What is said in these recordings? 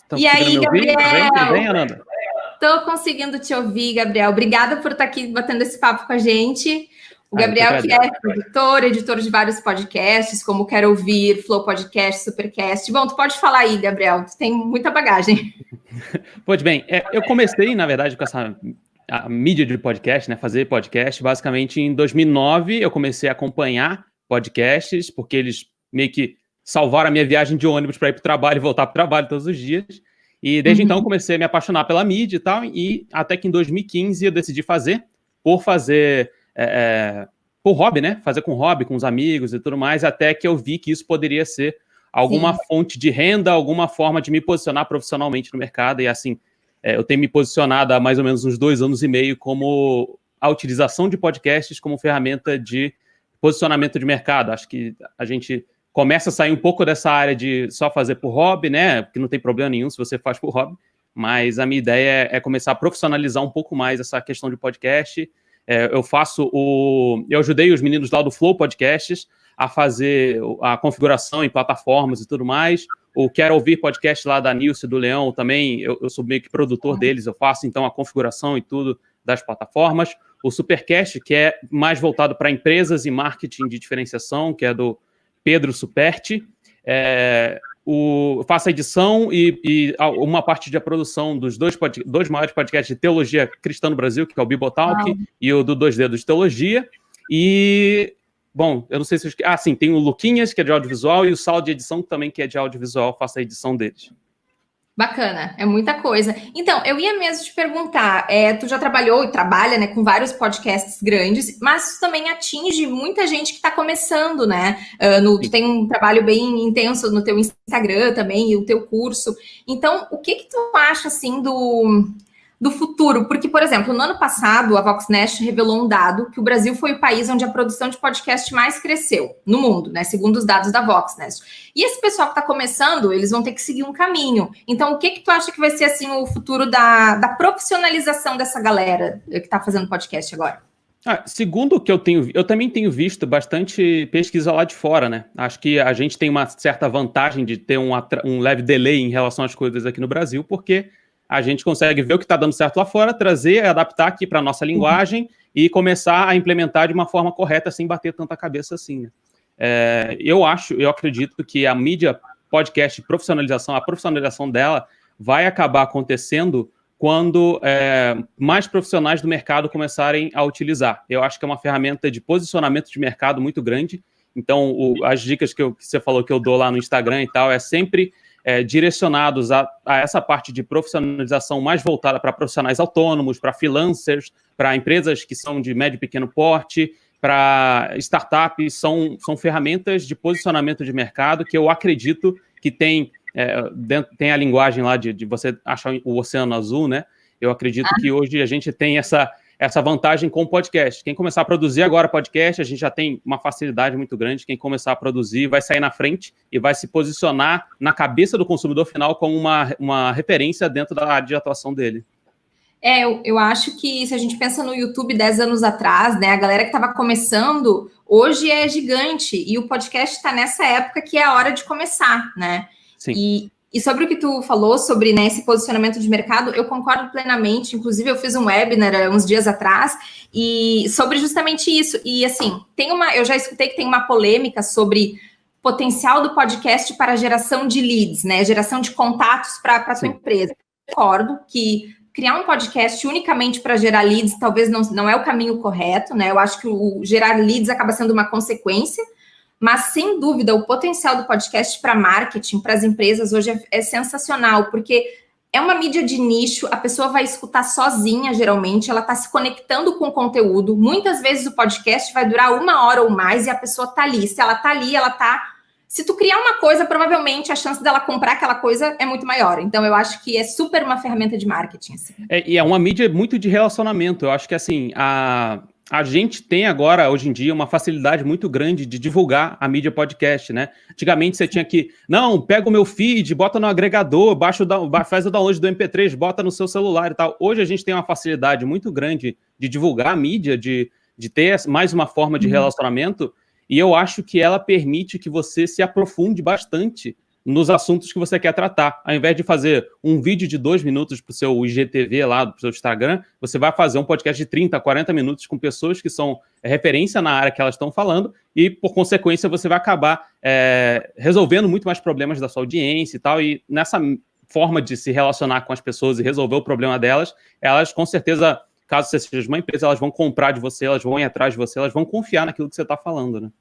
Estão E conseguindo aí, me ouvir? Gabriel? Tudo bem, Ananda? Estou conseguindo te ouvir, Gabriel. Obrigada por estar aqui batendo esse papo com a gente. O Eu que Gabriel, que é agradeço. produtor, editor de vários podcasts, como Quero Ouvir, Flow Podcast, Supercast. Bom, tu pode falar aí, Gabriel. Tu tem muita bagagem. Pois bem, eu comecei, na verdade, com a mídia de podcast, né? Fazer podcast, basicamente em 2009. Eu comecei a acompanhar podcasts, porque eles meio que salvaram a minha viagem de ônibus para ir para o trabalho e voltar para o trabalho todos os dias. E desde então eu comecei a me apaixonar pela mídia e tal, e até que em 2015 eu decidi fazer por hobby, né? Fazer com hobby, com os amigos e tudo mais, até que eu vi que isso poderia ser alguma fonte de renda, alguma forma de me posicionar profissionalmente no mercado, e assim, eu tenho me posicionado há mais ou menos uns 2 anos e meio como a utilização de podcasts como ferramenta de posicionamento de mercado. Acho que a gente começa a sair um pouco dessa área de só fazer por hobby, né? Porque não tem problema nenhum se você faz por hobby, mas a minha ideia é começar a profissionalizar um pouco mais essa questão de podcast. Eu ajudei os meninos lá do Flow Podcasts a fazer a configuração em plataformas e tudo mais. O Quero Ouvir podcast lá da Nilce e do Leão também, eu sou meio que produtor deles, eu faço então a configuração e tudo das plataformas. O Supercast, que é mais voltado para empresas e marketing de diferenciação, que é do Pedro Superti. Eu faço a edição e uma parte da produção dos dois maiores podcasts de teologia cristã no Brasil, que é o Bibotalk e o do 2 Dedos de Teologia. E, bom, eu não sei se... sim, tem o Luquinhas, que é de audiovisual, e o Sal de Edição também, que é de audiovisual, faço a edição deles. Bacana, é muita coisa. Então, eu ia mesmo te perguntar, tu já trabalhou e trabalha, né, com vários podcasts grandes, mas tu também atinge muita gente que está começando, né? Tu tem um trabalho bem intenso no teu Instagram também e o teu curso. Então, o que tu acha, assim, do futuro? Porque, por exemplo, no ano passado, a Voxnest revelou um dado que o Brasil foi o país onde a produção de podcast mais cresceu no mundo, né? Segundo os dados da Voxnest. E esse pessoal que está começando, eles vão ter que seguir um caminho. Então, o que tu acha que vai ser, assim, o futuro da profissionalização dessa galera que está fazendo podcast agora? Segundo o que eu também tenho visto bastante pesquisa lá de fora, né? Acho que a gente tem uma certa vantagem de ter um leve delay em relação às coisas aqui no Brasil, porque a gente consegue ver o que está dando certo lá fora, trazer, adaptar aqui para a nossa linguagem e começar a implementar de uma forma correta, sem bater tanta cabeça assim, né? Eu acredito que a mídia podcast a profissionalização dela vai acabar acontecendo quando mais profissionais do mercado começarem a utilizar. Eu acho que é uma ferramenta de posicionamento de mercado muito grande. Então, as dicas que você falou que eu dou lá no Instagram e tal, é sempre direcionados a essa parte de profissionalização mais voltada para profissionais autônomos, para freelancers, para empresas que são de médio e pequeno porte, para startups, são ferramentas de posicionamento de mercado que eu acredito que tem a linguagem lá de você achar o oceano azul, né? Eu acredito que hoje a gente tem essa vantagem com o podcast. Quem começar a produzir agora podcast, a gente já tem uma facilidade muito grande. Quem começar a produzir vai sair na frente e vai se posicionar na cabeça do consumidor final como uma referência dentro da área de atuação dele. Eu acho que se a gente pensa no YouTube 10 anos atrás, né, a galera que estava começando, hoje é gigante, e o podcast está nessa época que é a hora de começar, né? Sim. E sobre o que tu falou, sobre, né, esse posicionamento de mercado, eu concordo plenamente. Inclusive, eu fiz um webinar uns dias atrás e sobre justamente isso. E assim, eu já escutei que tem uma polêmica sobre potencial do podcast para a geração de leads, né? Geração de contatos para a tua empresa. Eu concordo que criar um podcast unicamente para gerar leads talvez não é o caminho correto, né? Eu acho que o gerar leads acaba sendo uma consequência. Mas, sem dúvida, o potencial do podcast para marketing, para as empresas, hoje é sensacional, porque é uma mídia de nicho, a pessoa vai escutar sozinha, geralmente, ela está se conectando com o conteúdo. Muitas vezes o podcast vai durar 1 hora ou mais e a pessoa está ali. Se ela está ali, ela está... Se tu criar uma coisa, provavelmente a chance dela comprar aquela coisa é muito maior. Então, eu acho que é super uma ferramenta de marketing. Assim. E é uma mídia muito de relacionamento. Eu acho que, assim, a gente tem agora, hoje em dia, uma facilidade muito grande de divulgar a mídia podcast, né? Antigamente você tinha que, pega o meu feed, bota no agregador, faz o download do MP3, bota no seu celular e tal. Hoje a gente tem uma facilidade muito grande de divulgar a mídia, de ter mais uma forma de relacionamento, e eu acho que ela permite que você se aprofunde bastante nos assuntos que você quer tratar. Ao invés de fazer um vídeo de 2 minutos para o seu IGTV lá, para o seu Instagram, você vai fazer um podcast de 30, 40 minutos com pessoas que são referência na área que elas estão falando e, por consequência, você vai acabar resolvendo muito mais problemas da sua audiência e tal. E nessa forma de se relacionar com as pessoas e resolver o problema delas, elas, com certeza, caso você seja uma empresa, elas vão comprar de você, elas vão ir atrás de você, elas vão confiar naquilo que você está falando, né?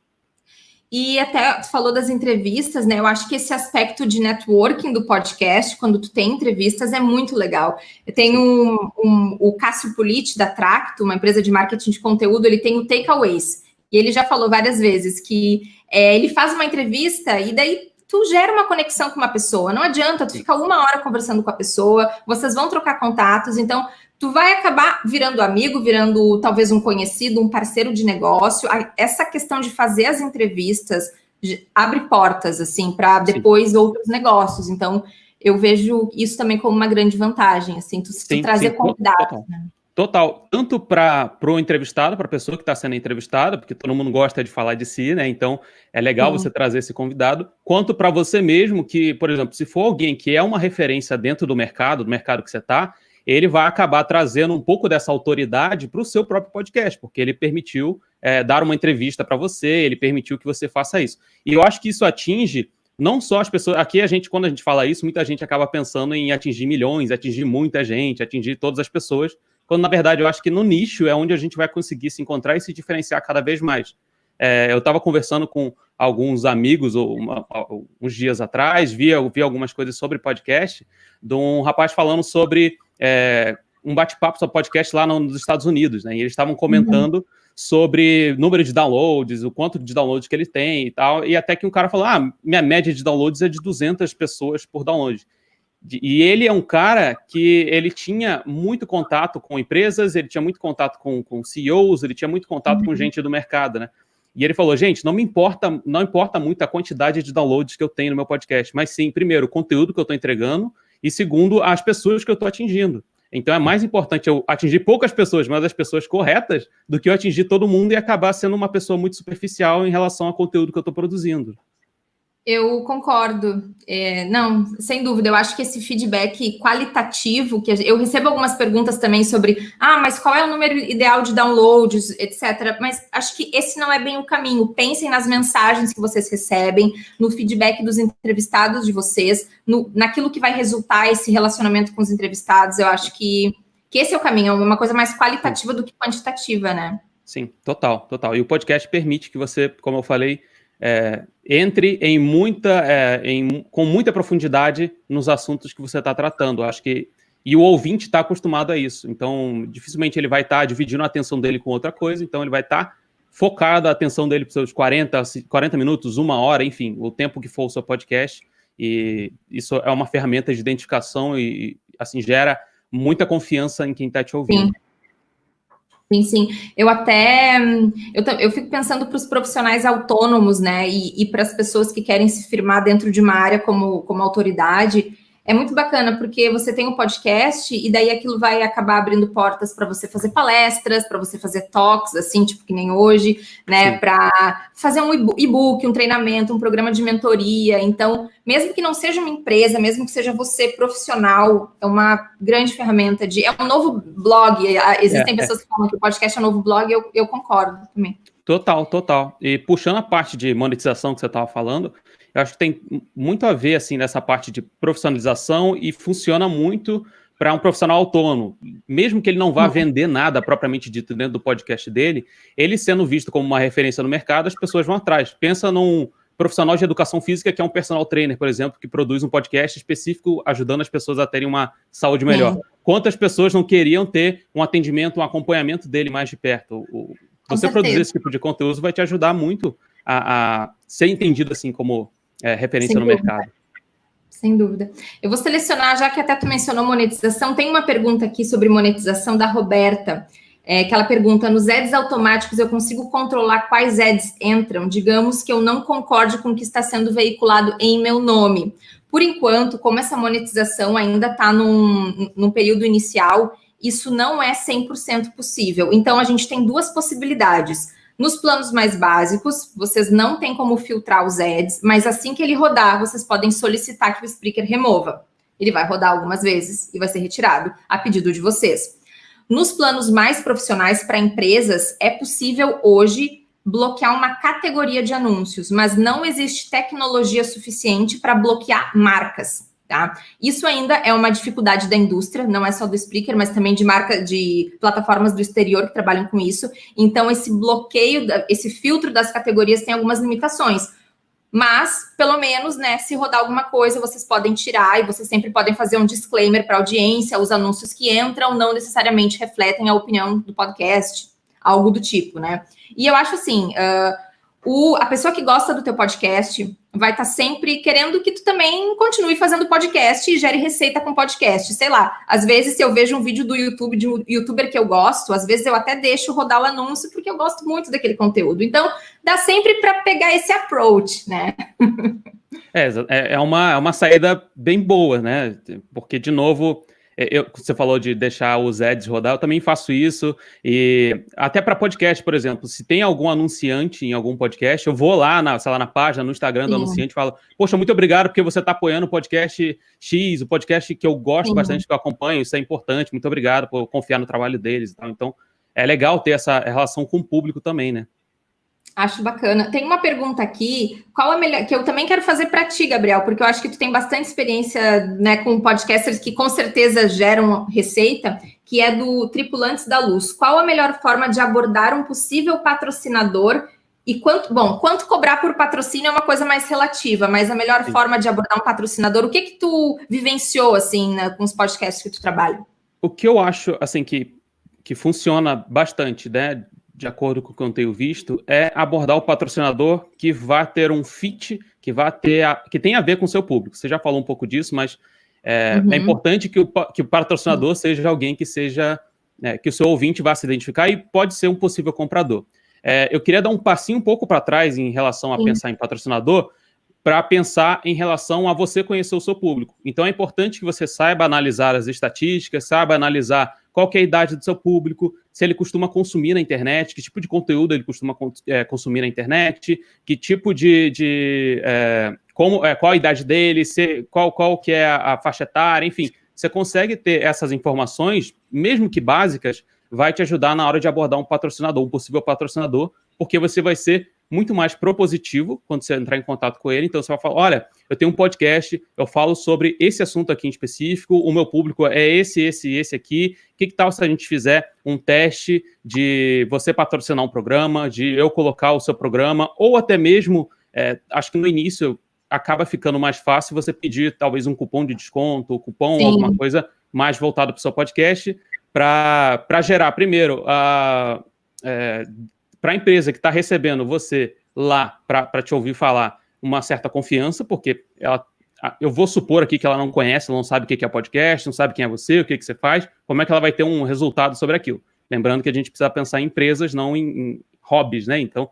E até tu falou das entrevistas, né? Eu acho que esse aspecto de networking do podcast, quando tu tem entrevistas, é muito legal. Eu tenho o Cássio Politi, da Tracto, uma empresa de marketing de conteúdo, ele tem o Takeaways. E ele já falou várias vezes que ele faz uma entrevista e daí tu gera uma conexão com uma pessoa. Não adianta, tu fica 1 hora conversando com a pessoa, vocês vão trocar contatos, então tu vai acabar virando amigo, virando talvez um conhecido, um parceiro de negócio. Essa questão de fazer as entrevistas abre portas, assim, para depois outros negócios. Então, eu vejo isso também como uma grande vantagem, assim, tu trazer convidados. Total. Tanto para o entrevistado, para a pessoa que está sendo entrevistada, porque todo mundo gosta de falar de si, né? Então, é legal você trazer esse convidado, quanto para você mesmo, que, por exemplo, se for alguém que é uma referência dentro do mercado que você está, ele vai acabar trazendo um pouco dessa autoridade para o seu próprio podcast, porque ele permitiu dar uma entrevista para você, ele permitiu que você faça isso. E eu acho que isso atinge não só as pessoas... Aqui, quando a gente fala isso, muita gente acaba pensando em atingir milhões, atingir muita gente, atingir todas as pessoas, quando, na verdade, eu acho que no nicho é onde a gente vai conseguir se encontrar e se diferenciar cada vez mais. Eu estava conversando com alguns amigos uns dias atrás, vi algumas coisas sobre podcast, de um rapaz falando sobre um bate-papo sobre podcast lá nos Estados Unidos, né? E eles estavam comentando sobre número de downloads, o quanto de downloads que ele tem e tal, e até que um cara falou, minha média de downloads é de 200 pessoas por download. E ele é um cara que ele tinha muito contato com empresas, ele tinha muito contato com CEOs, ele tinha muito contato com gente do mercado, né? E ele falou, gente, não importa muito a quantidade de downloads que eu tenho no meu podcast, mas sim, primeiro, o conteúdo que eu estou entregando e, segundo, as pessoas que eu estou atingindo. Então, é mais importante eu atingir poucas pessoas, mas as pessoas corretas, do que eu atingir todo mundo e acabar sendo uma pessoa muito superficial em relação ao conteúdo que eu estou produzindo. Eu concordo. Não, sem dúvida. Eu acho que esse feedback qualitativo, eu recebo algumas perguntas também sobre, mas qual é o número ideal de downloads, etc. Mas acho que esse não é bem o caminho. Pensem nas mensagens que vocês recebem, no feedback dos entrevistados de vocês, naquilo que vai resultar esse relacionamento com os entrevistados. Eu acho que esse é o caminho, é uma coisa mais qualitativa do que quantitativa, né? Sim, total. E o podcast permite que você, como eu falei, entre com muita profundidade nos assuntos que você está tratando. Acho que e o ouvinte está acostumado a isso. Então, dificilmente ele vai estar dividindo a atenção dele com outra coisa. Então, ele vai estar focado a atenção dele para os seus 40 minutos, 1 hora, enfim, o tempo que for o seu podcast. E isso é uma ferramenta de identificação e assim, gera muita confiança em quem está te ouvindo. Sim. Eu fico pensando para os profissionais autônomos, né, e para as pessoas que querem se firmar dentro de uma área como autoridade. É muito bacana, porque você tem um podcast e daí aquilo vai acabar abrindo portas para você fazer palestras, para você fazer talks, assim, tipo que nem hoje, né? Para fazer um e-book, um treinamento, um programa de mentoria. Então, mesmo que não seja uma empresa, mesmo que seja você profissional, é uma grande ferramenta é um novo blog. Existem pessoas que falam que o podcast é um novo blog, eu concordo também. Total. E puxando a parte de monetização que você estava falando, eu acho que tem muito a ver, assim, nessa parte de profissionalização e funciona muito para um profissional autônomo. Mesmo que ele não vá vender nada propriamente dito dentro do podcast dele, ele sendo visto como uma referência no mercado, as pessoas vão atrás. Pensa num profissional de educação física que é um personal trainer, por exemplo, que produz um podcast específico ajudando as pessoas a terem uma saúde melhor. Quantas pessoas não queriam ter um atendimento, um acompanhamento dele mais de perto? Você produzir esse tipo de conteúdo vai te ajudar muito a ser entendido assim como referência no mercado. Sem dúvida. Eu vou selecionar, já que até tu mencionou monetização, tem uma pergunta aqui sobre monetização da Roberta, que ela pergunta, nos ads automáticos eu consigo controlar quais ads entram? Digamos que eu não concorde com o que está sendo veiculado em meu nome. Por enquanto, como essa monetização ainda está num período inicial, isso não é 100% possível. Então, a gente tem 2 possibilidades. Nos planos mais básicos, vocês não têm como filtrar os ads, mas assim que ele rodar, vocês podem solicitar que o Spreaker remova. Ele vai rodar algumas vezes e vai ser retirado a pedido de vocês. Nos planos mais profissionais para empresas, é possível hoje bloquear uma categoria de anúncios, mas não existe tecnologia suficiente para bloquear marcas, tá? Isso ainda é uma dificuldade da indústria, não é só do Spreaker, mas também de plataformas do exterior que trabalham com isso. Então, esse bloqueio, esse filtro das categorias tem algumas limitações. Mas, pelo menos, né, se rodar alguma coisa, vocês podem tirar e vocês sempre podem fazer um disclaimer para a audiência, os anúncios que entram não necessariamente refletem a opinião do podcast, algo do tipo, né? E eu acho assim, a pessoa que gosta do teu podcast vai estar sempre querendo que tu também continue fazendo podcast e gere receita com podcast. Sei lá, às vezes se eu vejo um vídeo do YouTube de um youtuber que eu gosto, às vezes eu até deixo rodar o anúncio porque eu gosto muito daquele conteúdo. Então, dá sempre para pegar esse approach, né? É uma saída bem boa, né? Porque, de novo, você falou de deixar os ads rodar, eu também faço isso, e até para podcast, por exemplo, se tem algum anunciante em algum podcast, eu vou lá, sei lá, na página, no Instagram do anunciante e falo, poxa, muito obrigado porque você está apoiando o podcast X, o podcast que eu gosto bastante, que eu acompanho, isso é importante, muito obrigado por confiar no trabalho deles e tal. Então, é legal ter essa relação com o público também, né? Acho bacana. Tem uma pergunta aqui, qual a melhor, que eu também quero fazer para ti, Gabriel, porque eu acho que tu tem bastante experiência, né, com podcasters que com certeza geram receita, que é do Tripulantes da Luz. Qual a melhor forma de abordar um possível patrocinador e quanto cobrar por patrocínio é uma coisa mais relativa, mas a melhor forma de abordar um patrocinador, o que tu vivenciou, assim, né, com os podcasts que tu trabalha? O que eu acho, assim, que funciona bastante, né, de acordo com o que eu tenho visto, é abordar o patrocinador que vai ter um fit, que tem a ver com o seu público. Você já falou um pouco disso, mas é importante que o patrocinador seja alguém que que o seu ouvinte vá se identificar e pode ser um possível comprador. Eu queria dar um passinho um pouco para trás em relação a pensar em patrocinador, para pensar em relação a você conhecer o seu público. Então, é importante que você saiba analisar as estatísticas, saiba analisar qual que é a idade do seu público, se ele costuma consumir na internet, que tipo de conteúdo ele costuma consumir na internet, que tipo qual a idade dele, qual que é a faixa etária, enfim. Você consegue ter essas informações, mesmo que básicas, vai te ajudar na hora de abordar um patrocinador, um possível patrocinador, porque você vai ser muito mais propositivo quando você entrar em contato com ele. Então, você vai falar, olha, eu tenho um podcast, eu falo sobre esse assunto aqui em específico, o meu público é esse aqui. Que tal se a gente fizer um teste de você patrocinar um programa, de eu colocar o seu programa, ou até mesmo, acho que no início acaba ficando mais fácil você pedir talvez um cupom de desconto, alguma coisa mais voltado para o seu podcast, para gerar, primeiro, para a empresa que está recebendo você lá para te ouvir falar uma certa confiança, porque eu vou supor aqui que ela não conhece, ela não sabe o que é podcast, não sabe quem é você, o que você faz, como é que ela vai ter um resultado sobre aquilo? Lembrando que a gente precisa pensar em empresas, não em hobbies, né? Então,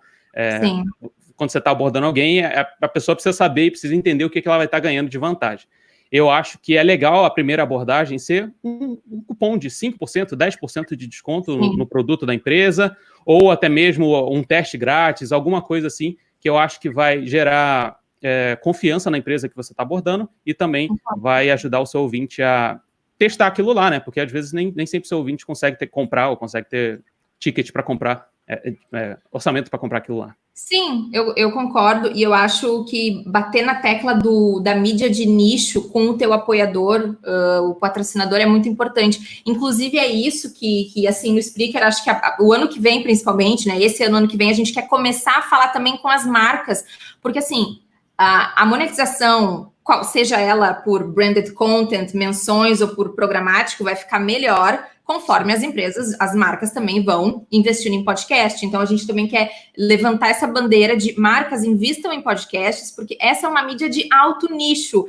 quando você está abordando alguém, a pessoa precisa saber e precisa entender o que ela vai estar ganhando de vantagem. Eu acho que é legal a primeira abordagem ser um cupom de 5%, 10% de desconto no produto da empresa, ou até mesmo um teste grátis, alguma coisa assim, que eu acho que vai gerar confiança na empresa que você está abordando e também vai ajudar o seu ouvinte a testar aquilo lá, né? Porque às vezes nem sempre o seu ouvinte consegue comprar ou consegue ter ticket para comprar, orçamento para comprar aquilo lá. Sim, eu concordo, e eu acho que bater na tecla da mídia de nicho com o teu apoiador, o patrocinador, é muito importante. Inclusive, é isso que assim, no Spreaker, acho que o ano que vem, principalmente, né, esse ano que vem, a gente quer começar a falar também com as marcas, porque, assim, a monetização, seja ela por branded content, menções ou por programático, vai ficar melhor conforme as empresas, as marcas também vão investindo em podcast. Então, a gente também quer levantar essa bandeira de marcas investam em podcasts, porque essa é uma mídia de alto nicho.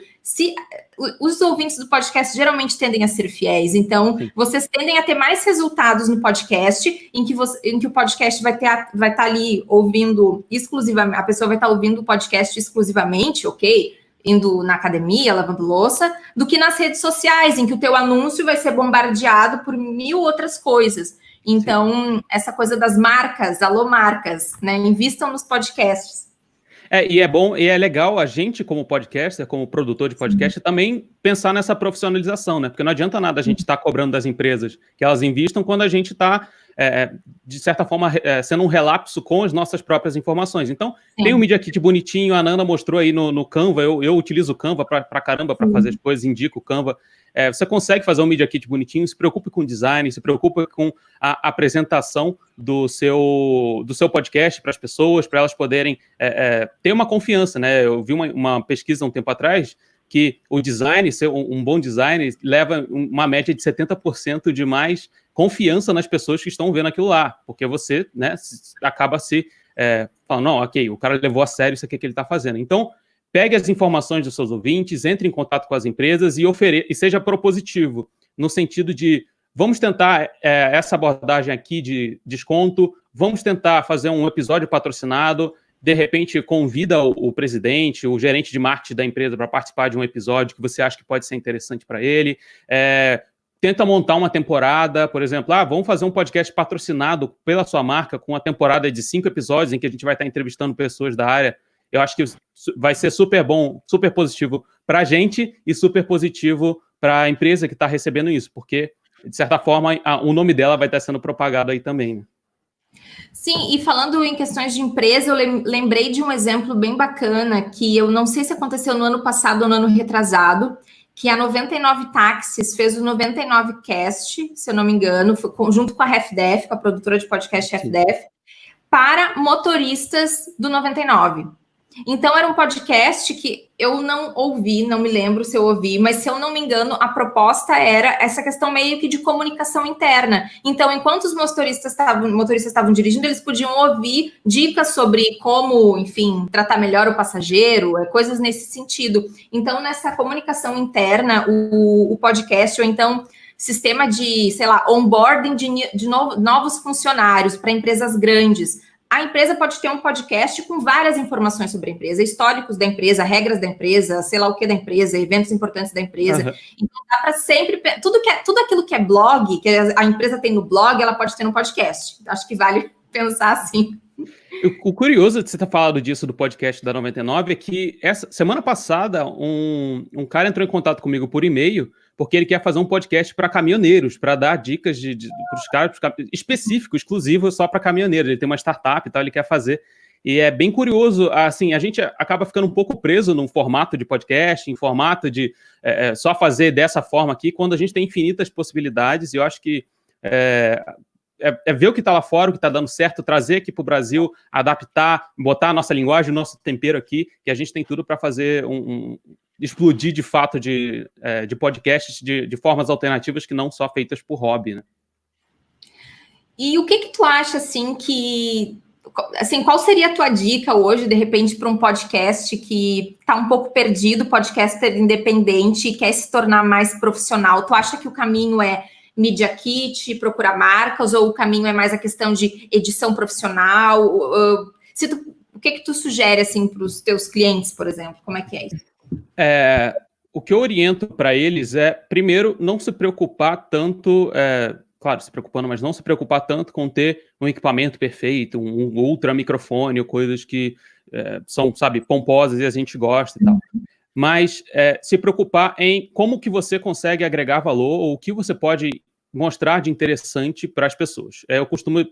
Os ouvintes do podcast geralmente tendem a ser fiéis, então vocês tendem a ter mais resultados no podcast, em que o podcast vai estar ali ouvindo exclusivamente, a pessoa vai estar ouvindo o podcast exclusivamente, ok? Indo na academia, lavando louça, do que nas redes sociais, em que o teu anúncio vai ser bombardeado por 1000 outras coisas. Então, essa coisa das marcas, alô marcas, né? Invistam nos podcasts. E é bom, e é legal a gente, como podcaster, como produtor de podcast, também pensar nessa profissionalização, né? Porque não adianta nada a gente estar cobrando das empresas que elas invistam quando a gente está, de certa forma, sendo um relapso com as nossas próprias informações. Então, tem um Media Kit bonitinho, a Nanda mostrou aí no Canva, eu utilizo o Canva pra caramba para fazer as coisas, indico o Canva. Você consegue fazer um Media Kit bonitinho, se preocupe com o design, se preocupe com a apresentação do seu podcast para as pessoas, para elas poderem ter uma confiança, né? Eu vi uma pesquisa um tempo atrás que o design, ser um bom design, leva uma média de 70% de mais confiança nas pessoas que estão vendo aquilo lá, porque você, né, acaba falando, não, ok, o cara levou a sério isso aqui que ele está fazendo. Então, pegue as informações dos seus ouvintes, entre em contato com as empresas e seja propositivo, no sentido de, vamos tentar essa abordagem aqui de desconto, vamos tentar fazer um episódio patrocinado, de repente convida o presidente, o gerente de marketing da empresa para participar de um episódio que você acha que pode ser interessante para ele, tenta montar uma temporada, por exemplo, vamos fazer um podcast patrocinado pela sua marca com uma temporada de 5 episódios em que a gente vai estar entrevistando pessoas da área. Eu acho que vai ser super bom, super positivo para a gente e super positivo para a empresa que está recebendo isso, porque, de certa forma, o nome dela vai estar sendo propagado aí também, né? Sim, e falando em questões de empresa, eu lembrei de um exemplo bem bacana, que eu não sei se aconteceu no ano passado ou no ano retrasado, que a 99 Táxis fez o 99 Cast, se eu não me engano, junto com a RefDef, com a produtora de podcast RefDef, para motoristas do 99. Então, era um podcast que eu não ouvi, não me lembro se eu ouvi, mas se eu não me engano, a proposta era essa questão meio que de comunicação interna. Então, enquanto os motoristas estavam dirigindo, eles podiam ouvir dicas sobre como, enfim, tratar melhor o passageiro, coisas nesse sentido. Então, nessa comunicação interna, o podcast, ou então sistema de, sei lá, onboarding de novos funcionários para empresas grandes. A empresa pode ter um podcast com várias informações sobre a empresa, históricos da empresa, regras da empresa, sei lá o que da empresa, eventos importantes da empresa. Então, dá para sempre... Tudo aquilo que é blog, que a empresa tem no blog, ela pode ter no podcast. Acho que vale pensar assim. O curioso de você ter falado disso do podcast da 99 é que semana passada um cara entrou em contato comigo por e-mail porque ele quer fazer um podcast para caminhoneiros, para dar dicas para os caras específico, exclusivo só para caminhoneiros. Ele tem uma startup e tal, ele quer fazer. E é bem curioso, assim, a gente acaba ficando um pouco preso num formato de podcast, em formato de só fazer dessa forma aqui, quando a gente tem infinitas possibilidades, e eu acho que ver o que está lá fora, o que está dando certo, trazer aqui para o Brasil, adaptar, botar a nossa linguagem, o nosso tempero aqui, que a gente tem tudo para fazer explodir de fato de podcasts de formas alternativas que não só feitas por hobby, né? E o que tu acha, assim, qual seria a tua dica hoje, de repente, para um podcast que está um pouco perdido, podcaster independente, e quer se tornar mais profissional? Tu acha que o caminho é Media Kit, procurar marcas, ou o caminho é mais a questão de edição profissional? O que tu sugere, assim, para os teus clientes, por exemplo? Como é que é isso? O que eu oriento para eles é, primeiro, não se preocupar tanto, claro, se preocupando, mas não se preocupar tanto com ter um equipamento perfeito, um ultra microfone, ou coisas que são, sabe, pomposas e a gente gosta e tal. Mas se preocupar em como que você consegue agregar valor, ou o que você pode mostrar de interessante para as pessoas. Eu costumo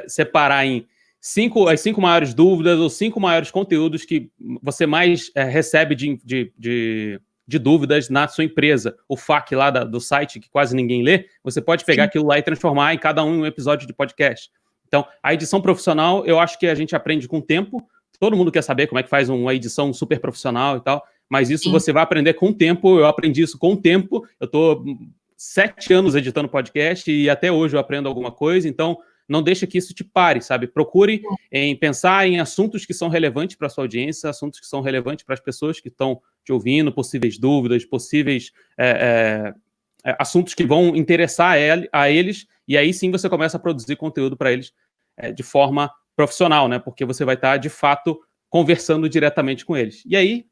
separar em as 5 maiores dúvidas ou 5 maiores conteúdos que você mais recebe de dúvidas na sua empresa. O FAQ lá do site, que quase ninguém lê, você pode pegar aquilo lá e transformar em cada um episódio de podcast. Então, a edição profissional, eu acho que a gente aprende com o tempo. Todo mundo quer saber como é que faz uma edição super profissional e tal, mas isso você vai aprender com o tempo. Eu aprendi isso com o tempo. Eu estou 7 anos editando podcast e até hoje eu aprendo alguma coisa, então não deixa que isso te pare, sabe? Procure pensar em assuntos que são relevantes para a sua audiência, assuntos que são relevantes para as pessoas que estão te ouvindo, possíveis dúvidas, possíveis assuntos que vão interessar a eles, e aí sim você começa a produzir conteúdo para eles de forma profissional, né? Porque você vai estar, de fato, conversando diretamente com eles. E aí,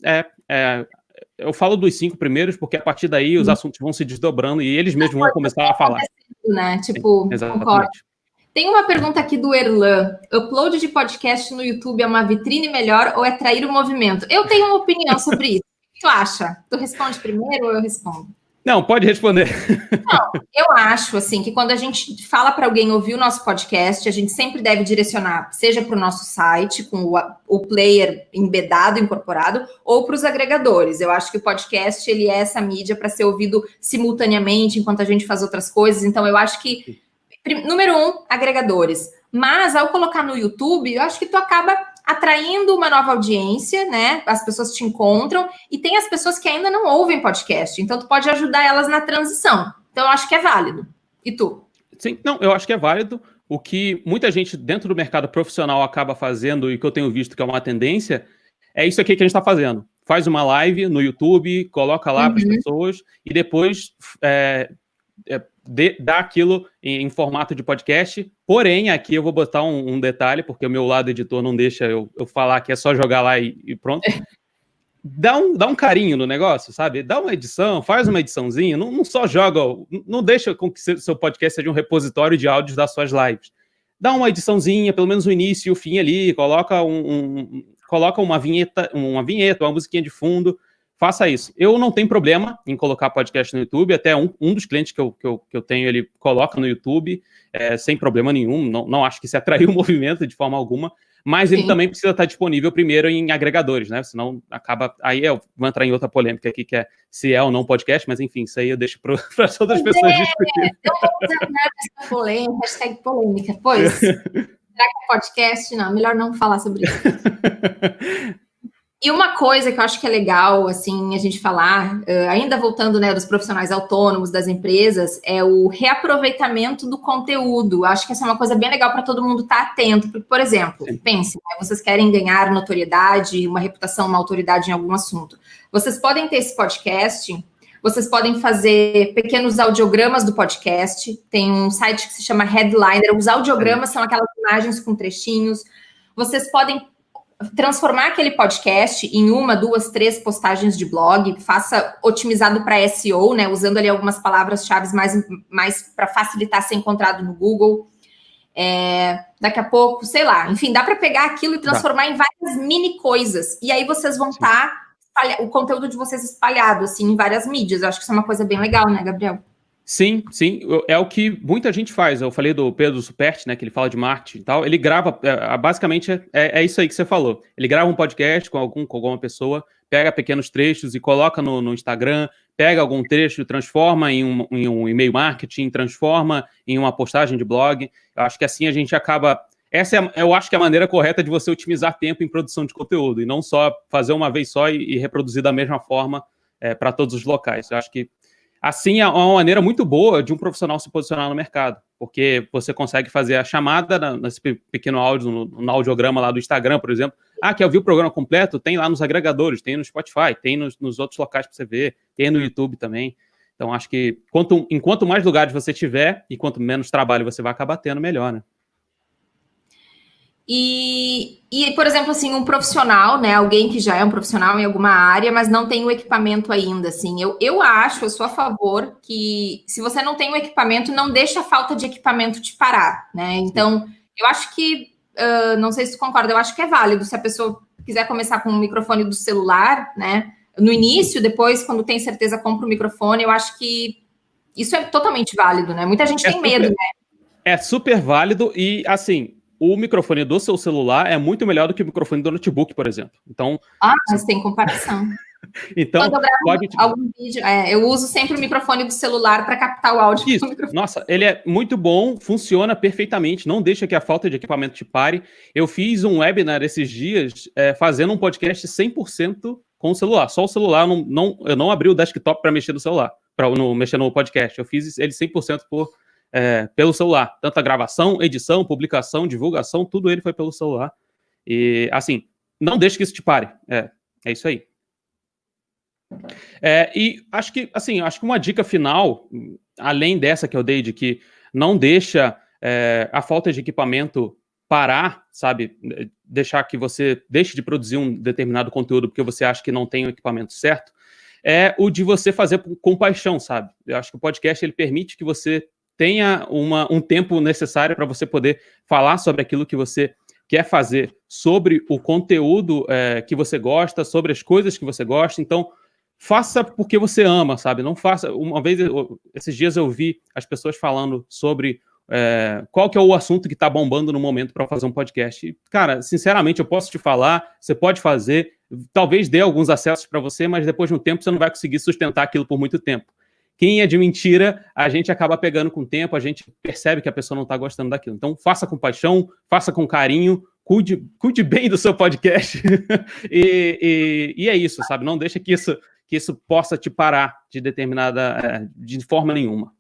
eu falo dos 5 primeiros, porque a partir daí os assuntos vão se desdobrando e eles mesmos vão começar a falar. Né? Tipo, exatamente. Tem uma pergunta aqui do Erlan. Upload de podcast no YouTube é uma vitrine melhor ou é trair o movimento? Eu tenho uma opinião sobre isso. O que tu acha? Tu responde primeiro ou eu respondo? Não, pode responder. Não, eu acho assim que quando a gente fala para alguém ouvir o nosso podcast, a gente sempre deve direcionar, seja para o nosso site, com o player embedado, incorporado, ou para os agregadores. Eu acho que o podcast ele é essa mídia para ser ouvido simultaneamente enquanto a gente faz outras coisas. Então, eu acho que, número 1, agregadores. Mas ao colocar no YouTube, eu acho que tu acaba atraindo uma nova audiência, né? As pessoas te encontram e tem as pessoas que ainda não ouvem podcast, então tu pode ajudar elas na transição. Então eu acho que é válido. E tu? Sim, não, eu acho que é válido. O que muita gente dentro do mercado profissional acaba fazendo e que eu tenho visto que é uma tendência é isso aqui que a gente está fazendo. Faz uma live no YouTube, coloca lá para as pessoas e depois dá aquilo em formato de podcast. Porém, aqui eu vou botar um detalhe, porque o meu lado editor não deixa eu falar que é só jogar lá e pronto. Dá um carinho no negócio, sabe? Dá uma edição, faz uma ediçãozinha, não só joga, não deixa com que seu podcast seja um repositório de áudios das suas lives. Dá uma ediçãozinha, pelo menos o início e o fim ali, coloca uma vinheta, uma musiquinha de fundo. Faça isso. Eu não tenho problema em colocar podcast no YouTube, até um dos clientes que eu tenho, ele coloca no YouTube, sem problema nenhum, não acho que isso atraiu o movimento de forma alguma, mas ele também precisa estar disponível primeiro em agregadores, né? Senão acaba... Aí eu vou entrar em outra polêmica aqui, que é se é ou não podcast, mas enfim, isso aí eu deixo para as outras pessoas discutirem. Eu vou usar essa polêmica, hashtag polêmica. Pois, será que é podcast? Não, melhor não falar sobre isso. E uma coisa que eu acho que é legal, assim, a gente falar, ainda voltando, né, dos profissionais autônomos, das empresas, é o reaproveitamento do conteúdo. Acho que essa é uma coisa bem legal para todo mundo estar atento. Porque, por exemplo, pense, né, vocês querem ganhar notoriedade, uma reputação, uma autoridade em algum assunto. Vocês podem ter esse podcast, vocês podem fazer pequenos audiogramas do podcast. Tem um site que se chama Headliner. Os audiogramas são aquelas imagens com trechinhos. Vocês podem transformar aquele podcast em 1, 2, 3 postagens de blog, faça otimizado para SEO, né, usando ali algumas palavras-chave mais para facilitar ser encontrado no Google. Daqui a pouco, sei lá, enfim, dá para pegar aquilo e transformar em várias mini coisas, e aí vocês vão estar o conteúdo de vocês espalhado, assim, em várias mídias. Eu acho que isso é uma coisa bem legal, né, Gabriel? Sim, é o que muita gente faz. Eu falei do Pedro Superti, né, que ele fala de marketing e tal. Ele grava, basicamente, é isso aí que você falou. Ele grava um podcast com alguma pessoa, pega pequenos trechos e coloca no Instagram, pega algum trecho, transforma em um e-mail marketing, transforma em uma postagem de blog. Eu acho que assim a gente acaba... eu acho que é a maneira correta de você otimizar tempo em produção de conteúdo, e não só fazer uma vez só e reproduzir da mesma forma para todos os locais. Eu acho que assim, é uma maneira muito boa de um profissional se posicionar no mercado, porque você consegue fazer a chamada nesse pequeno áudio, no audiograma lá do Instagram, por exemplo. Quer ouvir o programa completo? Tem lá nos agregadores, tem no Spotify, tem nos outros locais para você ver, tem no YouTube também. Então, acho que enquanto mais lugares você tiver e quanto menos trabalho você vai acabar tendo, melhor, né? E, por exemplo, assim, um profissional, né, alguém que já é um profissional em alguma área, mas não tem o equipamento ainda, assim, eu sou a favor que, se você não tem o equipamento, não deixa a falta de equipamento te parar, né? Então, eu acho que, não sei se tu concorda, eu acho que é válido, se a pessoa quiser começar com o microfone do celular, né, no início, depois, quando tem certeza, compra o microfone. Eu acho que isso é totalmente válido, né? Muita gente tem medo, né? É super válido e, assim, o microfone do seu celular é muito melhor do que o microfone do notebook, por exemplo. Então, mas tem comparação. Então, quando eu gravo algum vídeo, eu uso sempre o microfone do celular para captar o áudio. Isso. Nossa, ele é muito bom, funciona perfeitamente, não deixa que a falta de equipamento te pare. Eu fiz um webinar esses dias fazendo um podcast 100% com o celular. Só o celular, eu não abri o desktop para mexer no celular, para mexer no podcast. Eu fiz ele 100% pelo celular. Tanto a gravação, edição, publicação, divulgação, tudo ele foi pelo celular. E, assim, não deixe que isso te pare. É isso aí. E acho que uma dica final, além dessa que eu dei, de que não deixa a falta de equipamento parar, sabe? Deixar que você deixe de produzir um determinado conteúdo porque você acha que não tem o equipamento certo, é o de você fazer com paixão, sabe? Eu acho que o podcast ele permite que você tenha um tempo necessário para você poder falar sobre aquilo que você quer fazer, sobre o conteúdo que você gosta, sobre as coisas que você gosta. Então, faça porque você ama, sabe? Não faça... Uma vez, esses dias eu vi as pessoas falando sobre qual que é o assunto que está bombando no momento para fazer um podcast. E, cara, sinceramente, eu posso te falar, você pode fazer, talvez dê alguns acessos para você, mas depois de um tempo você não vai conseguir sustentar aquilo por muito tempo. Quem é de mentira, a gente acaba pegando com o tempo, a gente percebe que a pessoa não está gostando daquilo. Então, faça com paixão, faça com carinho, cuide bem do seu podcast. e é isso, sabe? Não deixa que isso possa te parar de forma nenhuma.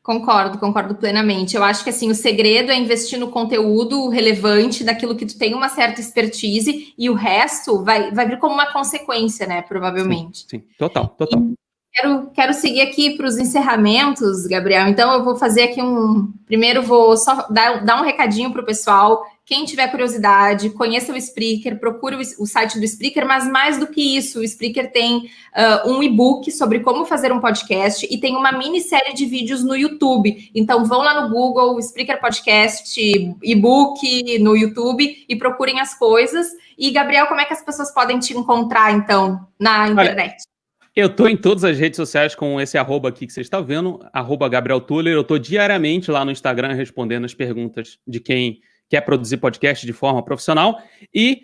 Concordo plenamente. Eu acho que assim, o segredo é investir no conteúdo relevante, daquilo que tu tem uma certa expertise, e o resto vai vir como uma consequência, né? Provavelmente. Sim, total. Quero seguir aqui para os encerramentos, Gabriel. Então, eu vou fazer aqui primeiro, vou só dar um recadinho para o pessoal. Quem tiver curiosidade, conheça o Spreaker, procure o site do Spreaker, mas mais do que isso, o Spreaker tem um e-book sobre como fazer um podcast e tem uma minissérie de vídeos no YouTube. Então, vão lá no Google, Spreaker Podcast, e-book no YouTube e procurem as coisas. E, Gabriel, como é que as pessoas podem te encontrar, então, na internet? Olha, eu estou em todas as redes sociais com esse arroba aqui que você está vendo, @GabrielTuller. Eu estou diariamente lá no Instagram respondendo as perguntas de quem quer produzir podcast de forma profissional. E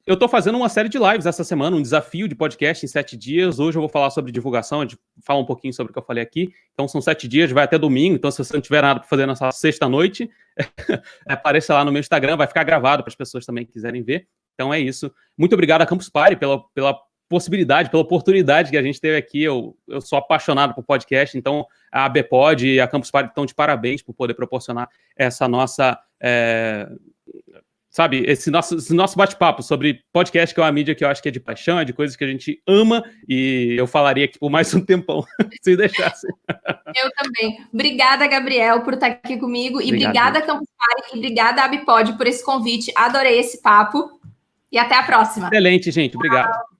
eu estou fazendo uma série de lives essa semana, um desafio de podcast em 7 dias. Hoje eu vou falar sobre divulgação, a gente fala um pouquinho sobre o que eu falei aqui. Então são 7 dias, vai até domingo. Então se você não tiver nada para fazer nessa sexta-noite, apareça lá no meu Instagram, vai ficar gravado para as pessoas também que quiserem ver. Então é isso. Muito obrigado a Campus Party pela possibilidade, pela oportunidade que a gente teve aqui. Eu sou apaixonado por podcast, então a ABPod e a Campus Party estão de parabéns por poder proporcionar essa nossa, esse nosso bate-papo sobre podcast, que é uma mídia que eu acho que é de paixão, é de coisas que a gente ama, e eu falaria aqui por mais um tempão, se deixasse. Eu também. Obrigada, Gabriel, por estar aqui comigo, e obrigada, Campus Party, e obrigada, ABPod, por esse convite. Adorei esse papo, e até a próxima. Excelente, gente. Obrigado.